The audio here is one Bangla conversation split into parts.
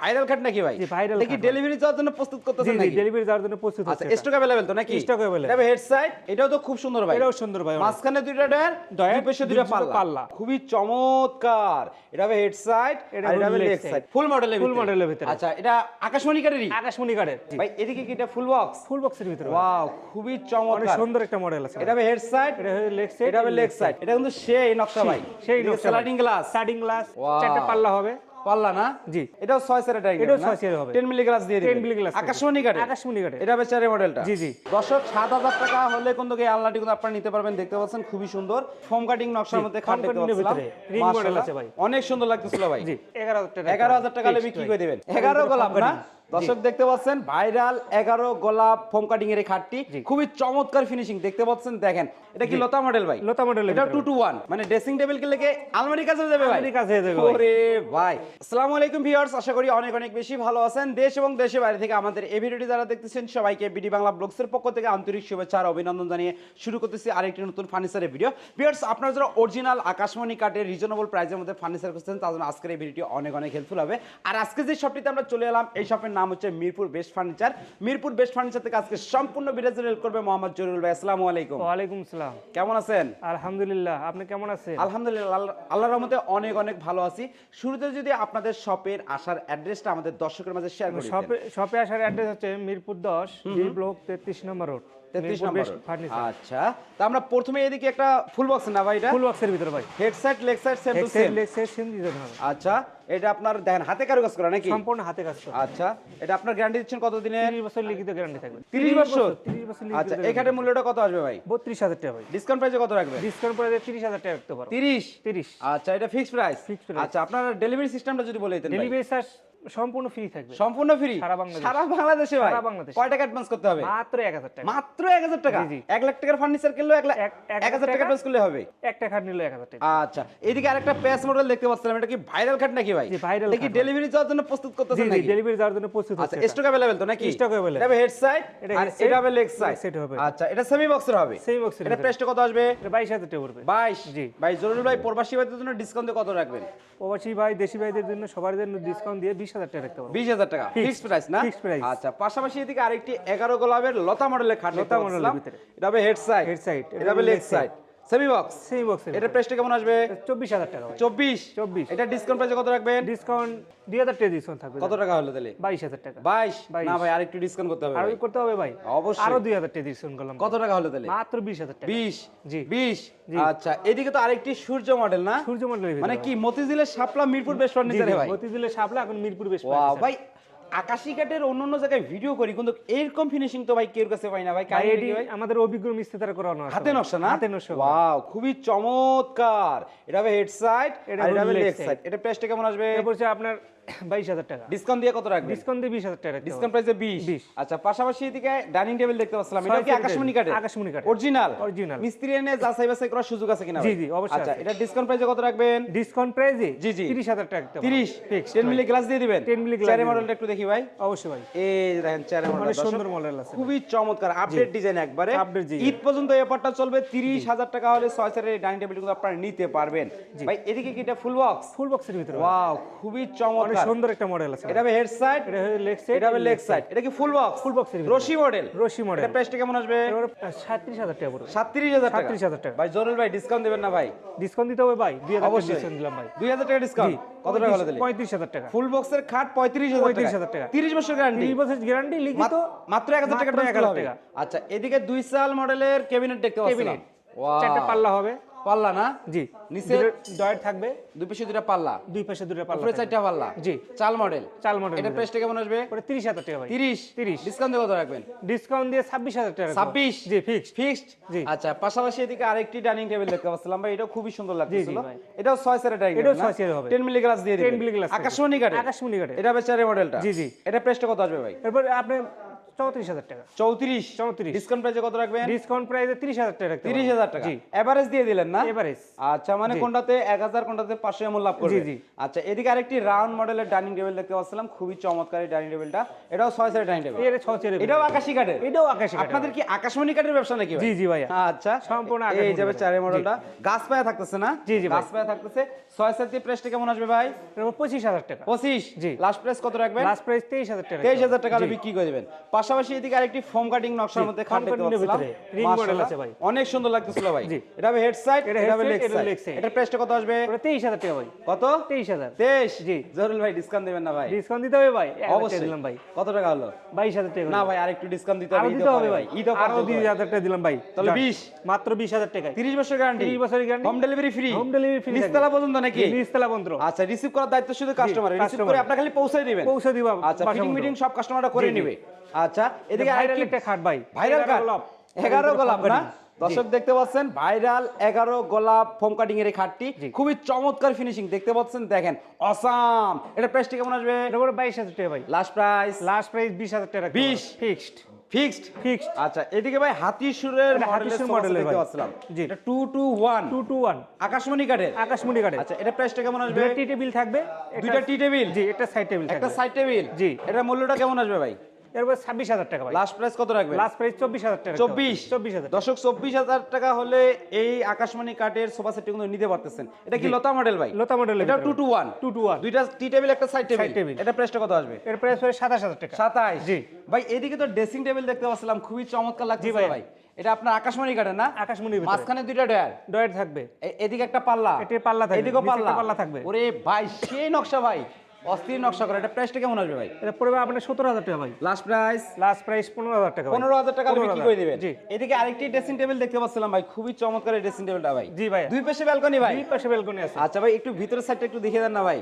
ভাইরাল খাট নাকি ভাই? জি ভাইরাল। দেখি ডেলিভারি যাওয়ার জন্য প্রস্তুত করতেছেন জি নাকি? ডেলিভারি যাওয়ার জন্য প্রস্তুত আচ্ছা আছে। স্টক अवेलेबल তো নাকি? Stock available. এটা হেড সাইড, এটাও তো খুব সুন্দর ভাই। এটাও সুন্দর ভাই। মাঝখানে দুইটা ডয়ার, দুই পাশে দুইটা দুই পাশে পাল্লা। পাল্লা। খুবই চমৎকার। এটা হবে হেড সাইড, এটা আর এটা হবে leg লেগ side। সাইড। ফুল মডেলের ভিতরে। ফুল মডেলের ভিতরে। আচ্ছা এটা আকাশমণি কাঠেরই? আকাশমণি কাঠের। জি ভাই এদিকে কি এটা ফুল বক্স? ফুল বক্সের ভিতরে। ওয়াও খুবই অনেক চমৎকার। সুন্দর একটা মডেল আছে। এটা হবে হেড সাইড, এটা হবে লেগ সাইড, এটা হবে লেগ সাইড। এটা কিন্তু সেই নকশা ভাই। সেই নকশা। Sliding glass. Sliding glass, Wow। চারটা পাল্লা হবে। পাল্লা না? জি। এটাও 6 সেরা টাইপ। এটাও 6 সেরা হবে। 10 মিলি গ্লাস দিয়ে দিবেন। 10 মিলি গ্লাস। আকাশমণি কাঠের। আকাশমণি কাঠের। এটা হবে চারের মডেলটা। জি জি। দর্শক 7000 টাকা হলে কিন্তু এই আলনাটি কিন্তু আপনারা নিতে পারবেন। দেখতে পাচ্ছেন খুবই সুন্দর ফোম কাটিং নকশার মধ্যে খাট দেখতে foam cutting এর পাচ্ছিলাম। ভিতরে ring model মাশাআল্লাহ, আছে ভাই। অনেক সুন্দর লাগতেছিল ভাই। জি 11000 টাকা। 11000 টাকা হলে বিক্রি করে দিবেন। 11 গোলাপ না? দর্শক দেখতে পাচ্ছেন ভাইরাল 11 গোলাপ ফোম কাটিং এর এই খাটটি খুবই চমৎকার ফিনিশিং দেখতে পাচ্ছেন। দেখেন এটা কি লতা মডেল ভাই? লতা মডেল। এটা 2 to 1 মানে ড্রেসিং টেবিল কে লেগে আলমারির কাছে যাবে ভাই। আলমারির কাছে যাবে ভাই। ওরে ভাই আসসালামু আলাইকুম ভিউয়ার্স, আশা করি অনেক অনেক বেশি ভালো আছেন। দেশ এবং দেশের বাইরে থেকে আমাদের এই ভিডিওটি যারা দেখতেছেন সবাইকে বিডি বাংলা ব্লগসের পক্ষ থেকে আন্তরিক শুভেচ্ছা আর অভিনন্দন জানিয়ে শুরু করতেছি আরেকটি নতুন ফার্নিচারের ভিডিও। ভিউয়ার্স আপনারা যারা অরিজিনাল আকাশমণি কাঠের রিজনেবল প্রাইসের মধ্যে ফার্নিচার করছেন তাদের জন্য আজকের এই ভিডিওটি অনেক অনেক হেল্পফুল হবে। আর আজকে যে শপটিতে আমরা চলে এলাম এই শপের নাম হচ্ছে Mirpur best furniture. Mirpur best furniture থেকে আজকে সম্পূর্ণ ভিডিও হেল্প করবে মোহাম্মদ জরুল ভাই। আসসালামু আলাইকুম। ওয়া আলাইকুম আসসালাম। কেমন আছেন? আলহামদুলিল্লাহ, আপনি কেমন আছেন? আলহামদুলিল্লাহ আল্লাহর রহমতে অনেক অনেক ভালো আছি। শুরুতে যদি আপনাদের শপের আসার অ্যাড্রেসটা আমাদের দর্শকের মাঝে শেয়ার করে দিতেন। শপে আসার অ্যাড্রেস হচ্ছে Mirpur 10 D block 33 number road. 33 নম্বর। ফার্নিচার। আচ্ছা তো আমরা প্রথমে এদিকে একটা ফুল বক্স না ভাই? এটা ফুল বক্সের ভিতরে ভাই। Head side leg side same to head side same. Leg side same design হবে। আচ্ছা এটা আপনার দেখেন হাতে কারুকাজ করা নাকি? সম্পূর্ণ হাতে কাজ করা। আচ্ছা এটা আপনার গ্যারান্টি দিচ্ছেন কত দিনের? 30 বছর লিখিত গ্যারান্টি থাকবে। 30 বছর। 30 বছর লিখিত। আচ্ছা এই খাটের মূল্যটা কত আসবে ভাই? 32000 টাকা ভাই। ডিসকাউন্ট প্রাইসে কত রাখবেন? ডিসকাউন্ট প্রাইসে 30000 টাকা রাখতে পারো। 30। আচ্ছা এটা ফিক্সড প্রাইস। Fixed price। আচ্ছা আপনার ডেলিভারি সিস্টেমটা যদি বলে দিতেন ভাই। ডেলিভারি চার্জ সম্পূর্ণ ফ্রি থাকবে। সম্পূর্ণ ফ্রি সারা বাংলাদেশে। সারা বাংলাদেশে ভাই? সারা বাংলাদেশে। কয় টাকা অ্যাডভান্স করতে হবে? মাত্র 1000 টাকা। মাত্র 1000 টাকা? জি, জি। 1 লাখ টাকার ফার্নিচার কিনলেও 1000 1000 টাকা অ্যাডভান্স করলে হবে। একটা খাট নিলে 1000 টাকা। আচ্ছা এদিকে আরেকটা প্যাচ মডেল দেখতে পাচ্ছিলাম, এটা কি ভাইরাল খাট নাকি ভাই? জি, viral দেখি খাট। ডেলিভারি যাওয়ার জন্য প্রস্তুত জি করতেছেন জি নাকি? ডেলিভারি যাওয়ার জন্য প্রস্তুত আচ্ছা আছে। স্টক अवेलेबल তো নাকি? Stock available। এটা হবে হেড সাইড এটা আর head side, এটা হবে লেগ সাইড। leg side হবে। আচ্ছা এটা সেমি বক্সের হবে। Semi box এর এটা ভিতরে। প্রাইসটা কত আসবে? এটা 22000 টাকা পড়বে। 22। জি। ভাই জরুল ভাই প্রবাসী ভাইদের জন্য ডিসকাউন্ট কত রাখবেন? প্রবাসী ভাই দেশি ভাইদের জন্য সবার জন্য ডিসকাউন্ট দিয়ে 20000 টাকা রাখতে পারবো। 20000 টাকা ফিক্সড প্রাইস না? Fixed price। আচ্ছা পাশাপাশি এদিকে আরেকটি 11 গোলাপের লতা মডেলের খাট লতা লতা model মডেলের এর ভিতরে। ভিতরে। এটা হবে হেড সাইড। Head side, এটা হবে leg side. Semi box. Semi বক্সের এটা প্রাইসটা কেমন আসবে? 24000 টাকা ভাই। 24। 24। এটা ডিসকাউন্ট প্রাইসে কত রাখবেন? ডিসকাউন্ট 2000 টাকা ডিসকাউন্ট থাকবে। কত টাকা হলো তাহলে? 22000 টাকা। 22। 22 না ভাই আরেকটু ডিসকাউন্ট করতে হবে আর ভাই। করতে হবে ভাই। অবশ্যই। আরো 2000 টাকা ডিসকাউন্ট করলাম। কত টাকা হলো তাহলে? মাত্র 20000 টাকা। 20। জি। 20। জি। আচ্ছা এদিকে তো আরেকটি সূর্য মডেল না? সূর্য মডেলের ভিতরে। মানে কি মতিঝিলের শাপলা মিরপুর বেস্ট জি ফার্নিচারে ভাই? মতিঝিলের শাপলা এখন মিরপুর বেশ ওয়াও ভাই আকাশী কাঠের অন্যান্য জায়গায় ভিডিও করি কিন্তু এরকম ফিনিশিং তো ভাই কেউ কাছে পাই না ভাই। কাহিনী কি ভাই? আমাদের অভিজ্ঞ মিস্ত্রি দ্বারা করানো আছে। হাতে নকশা না? হাতে নকশা। ওয়াও খুবই চমৎকার। এটা হবে হেড সাইড এটা আর এটা হবে হবে লেগ leg side। সাইড। এটা প্রাইসটা কেমন আসবে? এটা পড়ছে আপনার 22000 টাকা। ডিসকাউন্ট দিয়ে কত রাখবেন? ডিসকাউন্ট দিয়ে 20000 টাকা রাখতে ডিসকাউন্ট পারবো। প্রাইসে 20। 20। আচ্ছা পাশাপাশি এদিকে ডাইনিং টেবিল দেখতে পাচ্ছিলাম, এটা কি ছয় আকাশমণি seater। কাঠের? আকাশমণি কাঠের। অরিজিনাল। Original। মিস্ত্রি এনে যাচাই বাছাই করার সুযোগ আছে কিনা জি, ভাই? জি, অবশ্যই আচ্ছা আছে। এটা ডিসকাউন্ট প্রাইসে কত রাখবেন? ডিসকাউন্ট প্রাইসে জি, জি। 30000 টাকা রাখতে পারবো। 30। Fixed 10 মিলি গ্লাস দিয়ে দিবেন? 10 মিলি glass চারের দিয়ে মডেলটা একটু দেখি ভাই। অবশ্যই ভাই। এই যে দেখেন চারের মডেল অনেক সুন্দর মডেল আছে। খুবই চমৎকার আপডেট ডিজাইন একবারে। Update design। ঈদ পর্যন্ত এই অফারটা চলবে। 30000 টাকা হলে 6 চারের ডাইনিং টেবিল কিন্তু আপনারা নিতে পারবেন। ভাই এদিকে কি এটা ফুল বক্স? ফুল বক্সের ভিতরে। ওয়াও খুবই অনেক চমৎকার। সুন্দর একটা মডেল আছে। এটা হবে হেড সাইড, এটা হলো লেগ সাইড। এটা হবে লেগ সাইড। এটা কি ফুল বক্স? ফুল বক্সের ভিতরে। রশি মডেল। রশি মডেল। এটা প্রাইসটা কেমন আসবে? 37000 টাকা পড়বে। 37000 টাকা। 37000 টাকা। ভাই জরুল ভাই ডিসকাউন্ট দিবেন না ভাই? ডিসকাউন্ট দিতে হবে ভাই। 2000 টাকা অবশ্যই। ডিসকাউন্ট দিলাম ভাই। 2000 টাকা ডিসকাউন্ট। কত টাকা হলো তাহলে? 35000 টাকা। ফুল বক্সের খাট 35000 টাকা। 35,000 টাকা। 30 বছর গ্যারান্টি। 30 বছর গ্যারান্টি লিখিত। মাত্র 1000 টাকা মাত্র অ্যাডভান্স 1000 হবে। টাকা। আচ্ছা এদিকে 2 সাল মডেলের ক্যাবিনেট দেখতে পাচ্ছিলাম। ক্যাবিনেট। ওয়াও চারটা পাল্লা হবে। পাল্লা না? জি। নিচে ডয়ার থাকবে। দুই পাশে দুইটা পাল্লা, দুই পাশে দুটো পাল্লা। উপরে থাকবে। চারটা পাল্লা। জি। চাল মডেল। চাল মডেল। এটা প্রাইসটা কেমন আসবে? পরে 30000 টাকা ভাই। 30। 30। ডিসকাউন্ট দিয়ে কত রাখবেন? ডিসকাউন্ট দিয়ে 26000 টাকা রাখবো। 26। জি ফিক্সড। ফিক্সড। জি। আচ্ছা পাশাপাশি এদিকে আরেকটি ডাইনিং টেবিল দেখতে পাচ্ছিলাম ভাই, এটাও খুবই সুন্দর লাগতেছিল। ভাই। এটাও 6 সেরা ডাইনিং এটাও টেবিল। 6 সেরা হবে। 10 মিলি গ্লাস দিয়ে দিবেন। 10 মিলি গ্লাস থাকবে। আকাশমণি কাঠের। আকাশমণি কাঠের। এটা হবে চারের মডেলটা। জি, জি। এটা প্রাইসটা কত আসবে ভাই? এরপর আপনি 34,000 টাকা। 34 ডিসকাউন্ট প্রাইসে কত রাখবেন? ডিসকাউন্ট প্রাইসে 30,000 টাকা রাখতে পারবো। 30,000 টাকা এভারেজ দিয়ে দিলেন না? এভারেজ। আচ্ছা, মানে কোনটাতে 1000 কোনটাতে 500 এমএল লাভ করবে। জি। আচ্ছা, এদিকে আরেকটি রাউন্ড মডেলের ডাইনিং টেবিল দেখতে পাচ্ছিলাম, খুবই চমৎকার এই ডাইনিং টেবিলটা। এটাও 6 সেটের ডাইনিং টেবিল। এর 6 চেয়ারের। এটাও আকাশী কাঠের। এটাও আকাশী কাঠের। আপনাদের কি আকাশমণি কাঠের ব্যবসা নাকি ভাই? জি ভাইয়া। আচ্ছা, সম্পূর্ণ এই আকাশমণি যাবে কাঠের। চারের মডেলটা গাছ পায়া থাকতেছে না? জি ভাই। গাছ পায়া থাকতেছে। 6 সেট দিয়ে প্রাইসটা কেমন আসবে ভাই? 25,000 টাকা। 25। জি। লাস্ট প্রাইস কত রাখবেন? লাস্ট প্রাইস 23,000 টাকা। 23,000 টাকা হলে বিক্রি করে দিবেন। পাশাপাশি এদিকে আরেকটি ফোম কাটিং নকশার মধ্যে খাট দেখতে পাচ্ছিলাম, রিং মডেল আছে ভাই। অনেক সুন্দর লাগতেছিল ভাই। জি। এটা হবে হেড সাইড, এটা এটা হবে head লেগ side, এটা সাইড। leg side। এটার প্রাইসটা কত আসবে? 23,000 টাকা ভাই। কত? 23,000। 23। জি। জহুরুল ভাই ডিসকাউন্ট দিবেন না ভাই? ডিসকাউন্ট দিতে হবে ভাই। অবশ্যই দিলাম ভাই। কত টাকা হলো? 22,000 টাকা। না ভাই, আরেকটু ডিসকাউন্ট দিতে আরো হবে। দিতে হবে ভাই। ঈদ অফার আরো 2,000 টাকা দিলাম ভাই। তাহলে 20। মাত্র 20,000 টাকায়। 30 বছর গ্যারান্টি। 30 বছরের guarantee. Home delivery free. Home delivery free. নিচতলা পর্যন্ত নাকি? নিচতলা পর্যন্ত। আচ্ছা, রিসিভ করার দায়িত্ব শুধু কাস্টমারের। Receive customer। করে আপনারা খালি পৌঁছে দিবেন। পৌঁছে দিবা। আচ্ছা, ফিটিং মিটিং সব কাস্টমাররা করে জি, জি। নেবে। আচ্ছা, এদিকে ভাইরাল আরেকটি একটা খাট ভাই। ভাইরাল কাট। 11 গোলাপ না? জি। দর্শক দেখতে পাচ্ছেন ভাইরাল 11 গোলাপ ফোম কাটিং এর এই খাটটি জি। খুবই চমৎকার ফিনিশিং দেখতে পাচ্ছেন, দেখেন অসাম। এটা প্রাইসটা কেমন আসবে? এটা করে 22,000 টাকা ভাই। লাস্ট প্রাইস লাস্ট প্রাইস 20,000 টাকা। 20 ফিক্সড। ফিক্সড। ফিক্সড। আচ্ছা, এদিকে ভাই হাতি সুরের এটা হাতি মডেলের সুর মডেল মডেলের দেখতে ভাই। পাচ্ছিলাম। জি। এটা 221 221 আকাশমণি কাঠের। আকাশমণি কাঠের। আচ্ছা, এটা প্রাইসটা কেমন আসবে? দুটো টি টেবিল থাকবে। দুইটা টি টেবিল। জি, একটা সাইড টেবিল একটা থাকবে। Side table. জি। এটার মূল্যটা কেমন আসবে ভাই? এরপর 26,000 টাকা ভাই। লাস্ট প্রাইস কত রাখবেন? লাস্ট প্রাইস 24,000 টাকা। 24,000 দর্শক 24,000 টাকা হলে এই আকাশমণি কাঠের সোফা সেটটি কিন্তু নিতে পারতেছেন। এটা কি লতা মডেল ভাই? লতা মডেল। এটা 221 221 দুইটা টি টেবিল একটা সাইড Side টেবিল। table। এটা প্রাইসটা কত আসবে? এর প্রাইস হবে 27,000 টাকা। 27। জি। ভাই এদিকে তো ড্রেসিং টেবিল দেখতে পাচ্ছিলাম, খুবই চমৎকার লাগছে ভাই। ভাই। এটা আপনার আকাশমণি কাঠের না? আকাশমণির ভিতরে। মাঝখানে দুইটা ডয়ার, ডয়ের থাকবে। এদিকে একটা পাল্লা, এটির পাল্লা থাকবে। এদিকেও নিচে একটা পাল্লা। পাল্লা থাকবে। ওরে ভাই, সেই নকশা ভাই, অস্থির নকশা করা। এটা প্রাইসটা কেমন আসবে ভাই? এটা পড়বে আপনার 17,000 টাকা ভাই। লাস্ট প্রাইস লাস্ট প্রাইস 15,000 টাকা ভাই। 15,000 টাকা হলে বিক্রি করে দিবেন। জি। এদিকে আরেকটি ড্রেসিং টেবিল দেখতে পাচ্ছিলাম ভাই, খুবই চমৎকার এই ড্রেসিং টেবিলটা ভাই। জি ভাই। দুই পাশে ব্যালকনি ভাই। দুই পাশে ব্যালকনি আছে। আচ্ছা ভাই, একটু ভিতরের সাইডটা একটু দেখিয়ে দেন না ভাই।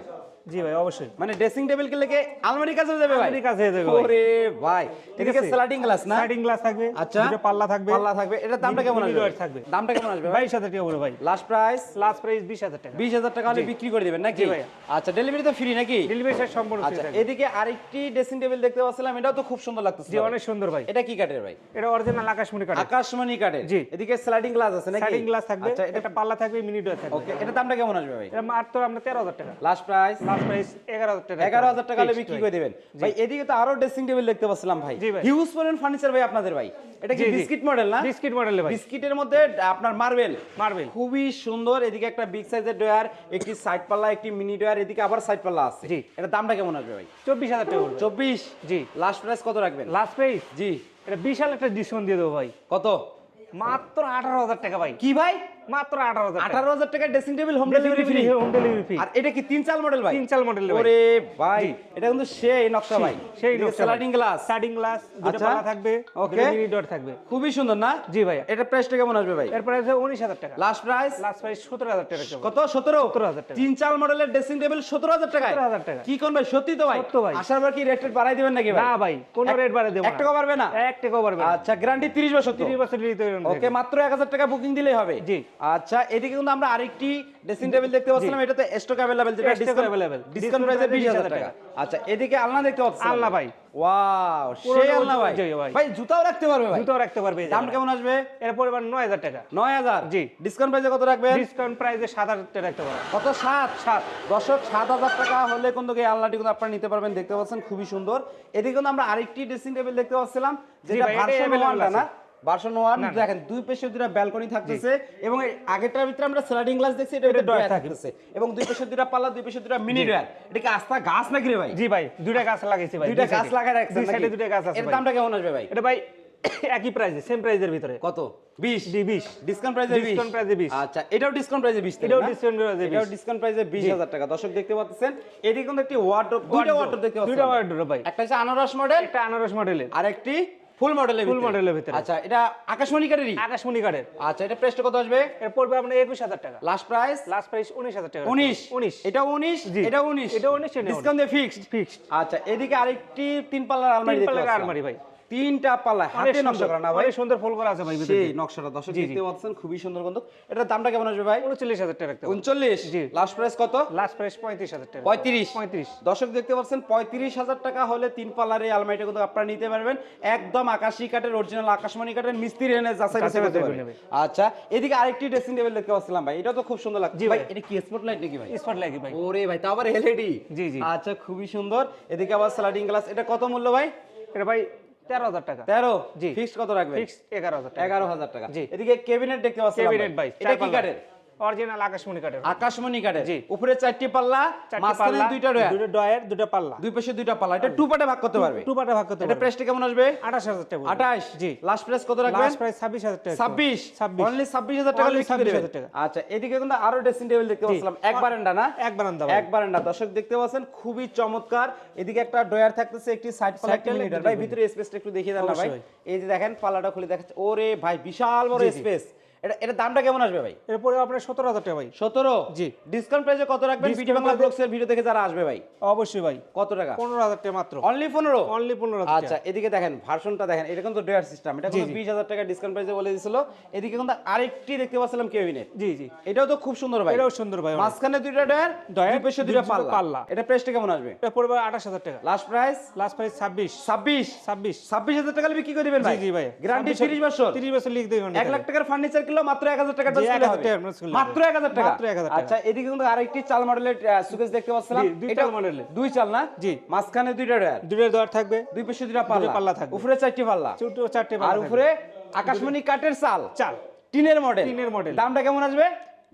জি ভাই, অবশ্যই। মানে ড্রেসিং টেবিল কে লেগে আলমারি কাছে যাবে ভাই? আলমারির কাছে হয়ে যাবে ভাই। ওরে ভাই, এদিকে আছে? স্লাইডিং গ্লাস না? সাইডিং গ্লাস থাকবে। আচ্ছা, দুটো পাল্লা থাকবে। পাল্লা থাকবে। এটার দামটা কেমন মিনি আসবে? ডয়ার থাকবে। দামটা কেমন আসবে ভাই? 22,000 টাকা বলে ভাই। লাস্ট প্রাইস লাস্ট প্রাইস 20,000 টাকা। 20,000 টাকা হলে বিক্রি করে দিবেন নাকি? জি ভাই। আচ্ছা, ডেলিভারি তো ফ্রি নাকি? ডেলিভারি চার্জ সম্পূর্ণ ফ্রি আচ্ছা, থাকবে। এদিকে আরেকটি ড্রেসিং টেবিল দেখতে পাচ্ছিলাম, এটাও তো খুব সুন্দর লাগতেছে। জি, অনেক সুন্দর ভাই। এটা কি কাঠের ভাই? এটা অরিজিনাল আকাশমণি কাঠের। আকাশমণি কাঠের। জি। এদিকে স্লাইডিং গ্লাস আছে নাকি? সাইডিং গ্লাস থাকবে। আচ্ছা, এটা একটা পাল্লা থাকবে, মিনি ডয়ার থাকবে। ওকে, এটা দামটা কেমন আসবে ভাই? এটা মাত্র আমরা 13,000 টাকা। লাস্ট প্রাইস লাস্ট প্রাইস 11,000 টাকা। 11,000 টাকা হলে Fixed বিক্রি ভাই। করে দিবেন ভাই। এদিকে তো আরো ড্রেসিং টেবিল দেখতে পাচ্ছিলাম ভাই। জি ভাই। হিউজ পরিমাণ ফার্নিচার ভাই আপনাদের ভাই। এটা কি জি, জি। বিস্কিট মডেল না? বিস্কিট মডেলে ভাই। বিস্কিটের মধ্যে আপনার মার্বেল। মার্বেল। খুবই সুন্দর। এদিকে একটা বিগ সাইজের ডয়ার, একটি সাইড পাল্লা, একটি মিনি ডয়ার, এদিকে আবার সাইড পাল্লা আছে। জি। এটা দামটা কেমন আসবে ভাই? 24,000 টাকা বলবে। 24। জি। লাস্ট প্রাইস কত রাখবেন? লাস্ট প্রাইস জি। এটা বিশাল একটা ডিসকাউন্ট দিয়ে দেবো ভাই। কত? মাত্র 18,000 টাকা ভাই। কি ভাই? মাত্র 18,000 টাকা। 18,000 টাকা dressing table home delivery free. Home delivery free. আর এটা কি 3 চাল মডেল ভাই? 3 চাল মডেল ভাই। ওরে ভাই, জি। এটা কিন্তু সেই নকশা ভাই। সেই নকশা। Sliding glass. সাইডিং গ্লাস, দুটো আচ্ছা। পাল্লা থাকবে, ওকে। দুটো মিনি ডট থাকবে। খুবই সুন্দর না? জি ভাই। এটা প্রাইসটা কেমন আসবে ভাই? এর প্রাইস 19,000 টাকা। Last price? লাস্ট প্রাইস 17,000 টাকা। কত? 17? 17,000 টাকা। 3 চাল মডেলের ড্রেসিং টেবিল 17,000 টাকায়? 17,000 টাকা। কি কোন ভাই, সত্যি তো ভাই? সত্য ভাই। আসার পর কি রেট বাড়াই দিবেন নাকি ভাই? না ভাই, কোন রেট বাড়ে দেব না। 1 টাকা পারবে না? 1 টাকাও পারবে না। আচ্ছা, গ্যারান্টি 30 বছর তো? 30 বছর নিতে হবে। ওকে, মাত্র 1000 টাকা বুকিং দিলেই হবে। জি। আচ্ছা, এদিকে কিন্তু আমরা আরেকটি ড্রেসিং টেবিল দেখতে পাচ্ছিলাম, এটাতে স্টক अवेलेबल, যেটা Stock available। ডিসকাউন্ট প্রাইসে 20,000 টাকা। আচ্ছা, এদিকে আলনা দেখতে পাচ্ছেন? আলনা ভাই। ওয়াও, পুরো সেই আলনা ভাই। জি ভাই। ভাই জুতাও রাখতে পারবে ভাই? জুতো রাখতে পারবে। দাম কেমন আসবে? এর পরিমাণ 9,000 টাকা। 9,000? জি। ডিসকাউন্ট প্রাইসে কত রাখবেন? ডিসকাউন্ট প্রাইসে 7,000 টাকা রাখতে পারবে। কত? 7? দর্শক 7,000 টাকা হলে কিন্তু এই আলনাটি কিন্তু আপনারা নিতে পারবেন। দেখতে পাচ্ছেন খুবই সুন্দর। এদিকে কিন্তু আমরা আরেকটি ড্রেসিং টেবিল দেখতে পাচ্ছিলাম, যেটা ভাই, এটাই ভার্সন available 1টা না? আছে। ভার্সন 1 দেখেন, দুই পাশে দুটো ব্যালকনি থাকতেছে এবং এই আগেরটার ভিতরে আমরা স্লাইডিং গ্লাস দেখছি, এটা ভিতরে ডয়ার থাকতেছে এবং দুই পাশে দুটো পাল্লা, দুই পাশে দুটো মিনি ডয়ার। এটা কি আস্থা গাছ নাকি রে ভাই? জি ভাই, দুইটা গাছ লাগাইছি ভাই। দুইটা গাছ লাগায় রাখছেন দুই সাইডে নাকি? দুইটা গাছ আছে এর ভাই। দামটা কেমন আসবে ভাই? এটা ভাই একই প্রাইসে, সেম প্রাইসের ভিতরে। কত? 20? 20 ডিসকাউন্ট প্রাইসে 20? ডিসকাউন্ট প্রাইসে 20। আচ্ছা, এটাও ডিসকাউন্ট প্রাইসে 20? এটাও ডিসকাউন্ট প্রাইসে 20। এটাও ডিসকাউন্ট প্রাইসে 20,000 টাকা। দর্শক দেখতে পাচ্ছেন, এদিকে কিন্তু একটি ওয়ার্ডরোব, দুইটা ওয়ার্ডরোব দেখতে পাচ্ছেন। দুইটা ওয়ার্ডরোব ভাই। একটা হচ্ছে আনারস মডেল, একটা আনারস মডেলের, আর একটি ফুল মডেলের ফুল মডেলের ভিতরে। আচ্ছা, এটা আকাশমণি কাঠেরই? আকাশমণি কাঠের। আচ্ছা, এটা প্রাইসটা কত আসবে? এর পড়বে আপনার 21,000 টাকা। Last price? লাস্ট প্রাইস 19,000 টাকা। 19? এটাও 19? জি। এটাও 19? এটাও 19, এটাও ডিসকাউন্ট দিয়ে ফিক্সড? ফিক্সড। আচ্ছা, এদিকে আরেকটি 3 পাল্লার আলমারি তিন দেখতে পাল্লার পাচ্ছিলাম। আলমারি ভাই। তিনটা পাল্লা হাতে নকশা করা না ভাই, অনেক সুন্দর ফুল করা আছে ভাই ভিতরে। সেই নকশাটা দর্শক দেখতে পাচ্ছেন, খুবই সুন্দর কিন্তু। এটার দামটা কেমন আসবে ভাই? 39,000 টাকা রাখতে হবে। 39। জি। লাস্ট প্রাইস কত? লাস্ট প্রাইস 35,000 টাকা। 35। দর্শক দেখতে পাচ্ছেন 35,000 টাকা হলে 3 পাল্লার এই আলমারিটা কিন্তু আপনারা নিতে পারবেন। একদম আকাশী কাঠের, অরিজিনাল আকাশমণি কাঠের, মিস্ত্রি এনে যাচাই বাছাই করতে পারবেন। আচ্ছা, এদিকে আরেকটি ড্রেসিং টেবিল দেখতে পাচ্ছিলাম ভাই, এটা তো খুব সুন্দর লাগছে ভাই। এটা কি স্পটলাইট নাকি ভাই? স্পটলাইট ভাই। ওরে ভাই, তা আবার এলইডি। জি জি। আচ্ছা, খুবই সুন্দর। এদিকে আবার স্লাইডিং গ্লাস, এটা কত মূল্য ভাই? এটা ভাই 13,000 টাকা। 13। জি। ফিক্সড কত রাখবেন? ফিক্স 11,000 টাকা। 11,000 টাকা। জি। এদিকে ক্যাবিনেট দেখতে পাচ্ছিলাম ক্যাবিনেট ভাই, এটা কি কাঠের? অরিজিনাল আকাশমণি কাঠের। আকাশমণি কাঠের। জি। উপরে 4টি পাল্লা, মাঝখানে 2টা ডয়ার, দুটো ডয়ার, দুটো পাল্লা, দুই পাশে 2টা পাল্লা। এটা টু পার্টে ভাগ করতে পারবে। টু পার্টে ভাগ করতে এটা পারবে। প্রাইসটা কেমন আসবে? 28,000 টাকা। 28। জি। লাস্ট প্রাইস কত রাখবেন? লাস্ট প্রাইস 26,000 টাকা। 26। অনলি 26,000 টাকা Only বিক্রি করবেন। 26,000 টাকা। আচ্ছা, এদিকে কিন্তু আরো ড্রেসিং টেবিল দেখতে পাচ্ছিলাম, এক বারান্দা না? এক বারান্দা ভাই। এক বারান্দা। দর্শক দেখতে পাচ্ছেন, খুবই চমৎকার। এদিকে একটা ডয়ার থাকতেছে, একটি সাইড পাল্লা, একটি মিটার। ভাই ভিতরে স্পেসটা একটু দেখিয়ে দেন না ভাই। এই যে দেখেন, পাল্লাটা খুলে দেখাচ্ছে। ওরে ভাই, বিশাল বড় স্পেস। এটা দামটা কেমন আসবে ভাই? এরপরে আপনার 17,000 টাকা ভাই। 17। জি। ডিসকাউন্ট প্রাইসে কত রাখবেন? বিটি বাংলা ব্লগস এর ভিডিও দেখে যারা আসবে ভাই, অবশ্যই ভাই। কত টাকা? 15,000 টাকা মাত্র। অনলি 15। অনলি 15,000 আচ্ছা, এদিকে দেখেন, ভার্সনটা দেখেন, এটা কিন্তু ডয়ার সিস্টেম। এটা কিন্তু 20,000 টাকা ডিসকাউন্ট প্রাইসে বলে দিছিল। এদিকে কিন্তু আরেকটি দেখতে পাচ্ছিলাম ক্যাবিনেট। জি জি। এটাও তো খুব সুন্দর ভাই। এটাও সুন্দর ভাই। মাঝখানে 2টা ডয়ার, দুই পাশে 2টা পাল্লা। এটা প্রাইসটা কেমন আসবে? এটা পড়বে 28,000 টাকা। Last price? Last price 26। 26,000 টাকা বিক্রি করে দিবেন ভাই? জি জি ভাই। গ্যারান্টি 30 বছর। 30 বছর লিখ দেবেন। 1 লাখ টাকার ফার্নিচার কিনলে মাত্র 1,000 টাকা জি, ডিসকাউন্ট 1,000 হবে। টাকা ডিসকাউন্ট হবে। মাত্র 1,000 টাকা। মাত্র 1,000 টাকা। আচ্ছা, এদিকে কিন্তু আরেকটি চাল মডেলের সুকেস দেখতে পাচ্ছিলাম। দুই এটা চাল মডেলের। দুই চাল না? জি। মাঝখানে 2টা ডয়ার, দুটো দর থাকবে, দুই পাশে 2টা দুটো পাল্লা থাকবে। উপরে 4টি পাল্লা, ছোট 4টে আর পাল্লা থাকবে। উপরে আকাশমণি কাঠের চাল, চাল, টিনের মডেল। টিনের মডেল। দামটা কেমন আসবে?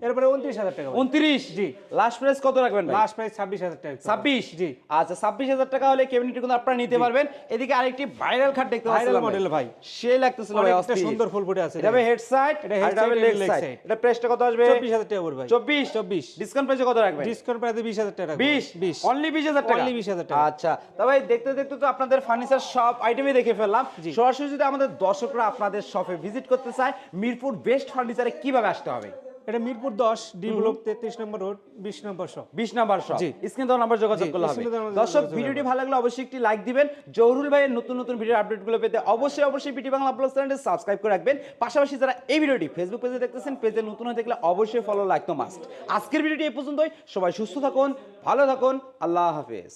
এরপরে 29,000 টাকা। 29। জি। লাস্ট প্রাইস কত রাখবেন ভাই? লাস্ট প্রাইস 26,000 টাকা। 26। জি। আচ্ছা, 26,000 টাকা হলে ক্যাবিনেটটি কিন্তু আপনারা নিতে পারবেন। এদিকে আরেকটি ভাইরাল খাট দেখতে ভাইরাল পাচ্ছিলাম মডেল ভাই। সেই লাগতেছিল ভাই, অনেকটা অস্থির। সুন্দর ফুল ফুটে আছে। এটা হবে হেড সাইড, এটা আর head এটা হবে side, leg leg side. side। এটা প্রাইসটা কত আসবে? 24,000 টাকা পড়বে ভাই। 24। ডিসকাউন্ট প্রাইসে কত রাখবেন? ডিসকাউন্ট প্রাইস 20,000 টাকা। 20। অনলি 20,000 টাকা। Only 20,000 টাকা। আচ্ছা, তবে দেখতে দেখতে তো আপনাদের ফার্নিচার সব আইটেমই দেখে ফেললাম। সরাসরি যদি আমাদের দর্শকরা আপনাদের শপে ভিজিট করতে চায়, মিরপুর বেস্ট ফার্নিচারে কিভাবে আসতে হবে? এটা Mirpur 10 D block 33 number road 20 number shop. 20 number shop. জি। স্ক্রিন দেওয়া নাম্বার যোগাযোগ জি, করলে হবে। স্ক্রিনে দেওয়া নাম্বার দর্শক, যোগাযোগ ভিডিওটি ভালো লাগলে অবশ্যই একটি লাইক দিবেন। জহুরুল ভাইয়ের নতুন নতুন ভিডিও আপডেটগুলো পেতে অবশ্যই বিটি বাংলা ব্লগ চ্যানেলটি সাবস্ক্রাইব করে রাখবেন। পাশাপাশি যারা এই ভিডিওটি ফেসবুক পেজে দেখতেছেন, পেজে নতুন হয়ে দেখলে অবশ্যই ফলো, লাইক তো মাস্ট। আজকের ভিডিওটি এই পর্যন্তই। সবাই সুস্থ থাকুন, ভালো থাকুন। আল্লাহ হাফেজ।